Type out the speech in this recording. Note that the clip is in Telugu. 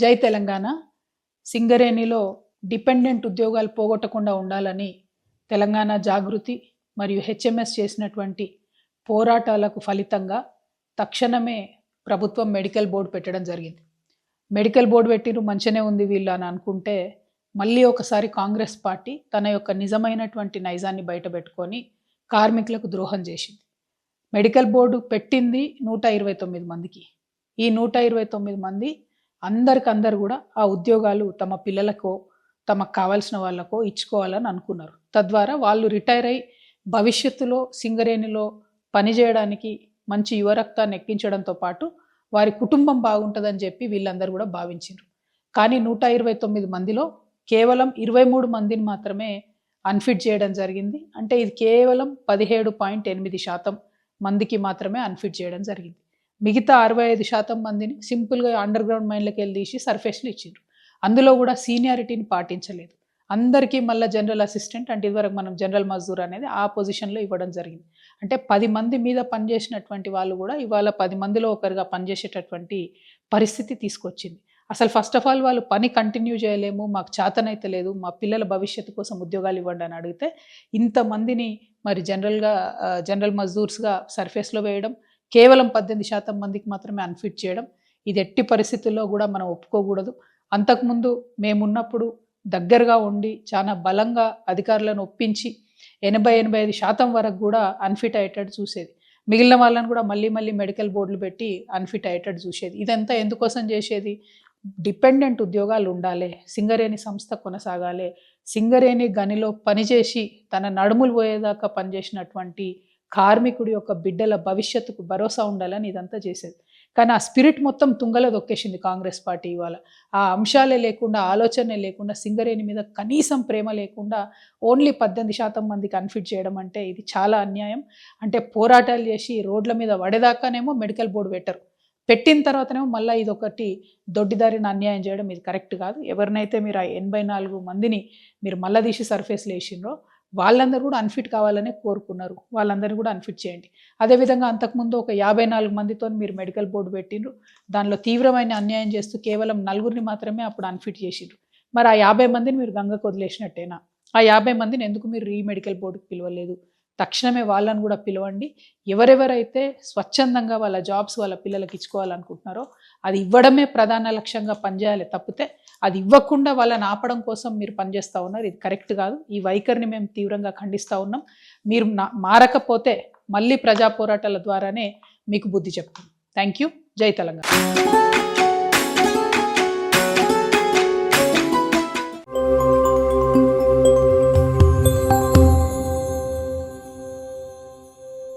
జై తెలంగాణ. సింగరేణిలో డిపెండెంట్ ఉద్యోగాలు పోగొట్టకుండా ఉండాలని తెలంగాణ జాగృతి మరియు హెచ్ఎంఎస్ చేసినటువంటి పోరాటాలకు ఫలితంగా తక్షణమే ప్రభుత్వం మెడికల్ బోర్డు పెట్టడం జరిగింది. మెడికల్ బోర్డు పెట్టిరు మంచిగానే ఉంది వీళ్ళు అని అనుకుంటే మళ్ళీ ఒకసారి కాంగ్రెస్ పార్టీ తన యొక్క నిజమైనటువంటి నైజాన్ని బయట పెట్టుకొని కార్మికులకు ద్రోహం చేసింది. మెడికల్ బోర్డు పెట్టింది 129 మందికి. ఈ 129 మంది అందరు కూడా ఆ ఉద్యోగాలు తమ పిల్లలకో తమకు కావాల్సిన వాళ్ళకో ఇచ్చుకోవాలని అనుకున్నారు. తద్వారా వాళ్ళు రిటైర్ అయి భవిష్యత్తులో సింగరేణిలో పనిచేయడానికి మంచి యువరక్తాన్ని ఎక్కించడంతో పాటు వారి కుటుంబం బాగుంటుందని చెప్పి వీళ్ళందరూ కూడా భావించారు. కానీ 129 మందిలో కేవలం 23 మందిని మాత్రమే అన్ఫిట్ చేయడం జరిగింది. అంటే ఇది కేవలం 17.8% మందికి మాత్రమే అన్ఫిట్ చేయడం జరిగింది. మిగతా 65% మందిని సింపుల్గా అండర్ గ్రౌండ్ మైన్లోకి వెళ్ళి తీసి సర్ఫేస్లు ఇచ్చిండ్రు. అందులో కూడా సీనియారిటీని పాటించలేదు. అందరికీ మళ్ళీ జనరల్ అసిస్టెంట్ అంటే ఇదివరకు మనం జనరల్ మజ్దూర్ అనేది ఆ పొజిషన్లో ఇవ్వడం జరిగింది. అంటే 10 మంది మీద పనిచేసినటువంటి వాళ్ళు కూడా ఇవాళ 10 మందిలో ఒకరుగా పనిచేసేటటువంటి పరిస్థితి తీసుకొచ్చింది. అసలు ఫస్ట్ ఆఫ్ ఆల్ వాళ్ళు పని కంటిన్యూ చేయలేము, మాకు చేతనైతే లేదు, మా పిల్లల భవిష్యత్తు కోసం ఉద్యోగాలు ఇవ్వండి అని అడిగితే ఇంతమందిని మరి జనరల్ మజ్దూర్స్గా సర్ఫేస్లో వేయడం, కేవలం 18% మందికి మాత్రమే అన్ఫిట్ చేయడం, ఇది ఎట్టి పరిస్థితుల్లో కూడా మనం ఒప్పుకోకూడదు. అంతకుముందు మేమున్నప్పుడు దగ్గరగా ఉండి చాలా బలంగా అధికారులను ఒప్పించి 80-85% వరకు కూడా అన్ఫిట్ అయ్యేటట్టు చూసేది. మిగిలిన వాళ్ళని కూడా మళ్ళీ మెడికల్ బోర్డులు పెట్టి అన్ఫిట్ అయ్యేటట్టు చూసేది. ఇదంతా ఎందుకోసం చేసేది? డిపెండెంట్ ఉద్యోగాలు ఉండాలి, సింగరేణి సంస్థ కొనసాగాలి, సింగరేణి గనిలో పనిచేసి తన నడుములు పోయేదాకా పనిచేసినటువంటి కార్మికుడి యొక్క బిడ్డల భవిష్యత్తుకు భరోసా ఉండాలని ఇదంతా చేసేది. కానీ ఆ స్పిరిట్ మొత్తం తుంగలో దొక్కేసింది కాంగ్రెస్ పార్టీ. ఇవాళ ఆ అంశాలే లేకుండా, ఆలోచనే లేకుండా, సింగరేణి మీద కనీసం ప్రేమ లేకుండా ఓన్లీ 18% మందికి అన్ఫిట్ చేయడం అంటే ఇది చాలా అన్యాయం. అంటే పోరాటాలు చేసి రోడ్ల మీద పడేదాకానేమో మెడికల్ బోర్డు పెట్టిన తర్వాతనేమో మళ్ళీ ఇది ఒకటి దొడ్డిదారిని అన్యాయం చేయడం ఇది కరెక్ట్ కాదు. ఎవరినైతే మీరు ఆ 84 మందిని మీరు మళ్ళీ తీసి సర్ఫేస్లో వేసిండ్రో వాళ్ళందరూ కూడా అన్ఫిట్ కావాలనే కోరుకున్నారు. వాళ్ళందరినీ కూడా అన్ఫిట్ చేయండి. అదేవిధంగా అంతకుముందు ఒక 54 మందితో మీరు మెడికల్ బోర్డు పెట్టిండ్రు. దానిలో తీవ్రమైన అన్యాయం చేస్తూ కేవలం 4 మాత్రమే అప్పుడు అన్ఫిట్ చేసిండ్రు. మరి ఆ 50 మందిని మీరు గంగకు వదిలేసినట్టేనా? ఆ 50 మందిని ఎందుకు మీరు మెడికల్ బోర్డుకి పిలవలేదు? తక్షణమే వాళ్ళని కూడా పిలవండి. ఎవరెవరైతే స్వచ్ఛందంగా వాళ్ళ జాబ్స్ వాళ్ళ పిల్లలకి ఇచ్చుకోవాలనుకుంటున్నారో అది ఇవ్వడమే ప్రధాన లక్ష్యంగా పనిచేయాలి తప్పితే అది ఇవ్వకుండా వాళ్ళని ఆపడం కోసం మీరు పనిచేస్తూ ఉన్నారు. ఇది కరెక్ట్ కాదు. ఈ వైఖరిని మేము తీవ్రంగా ఖండిస్తూ ఉన్నాం. మీరు మారకపోతే మళ్ళీ ప్రజా పోరాటాల ద్వారానే మీకు బుద్ధి చెప్తాం. Thank you. జై తెలంగాణ.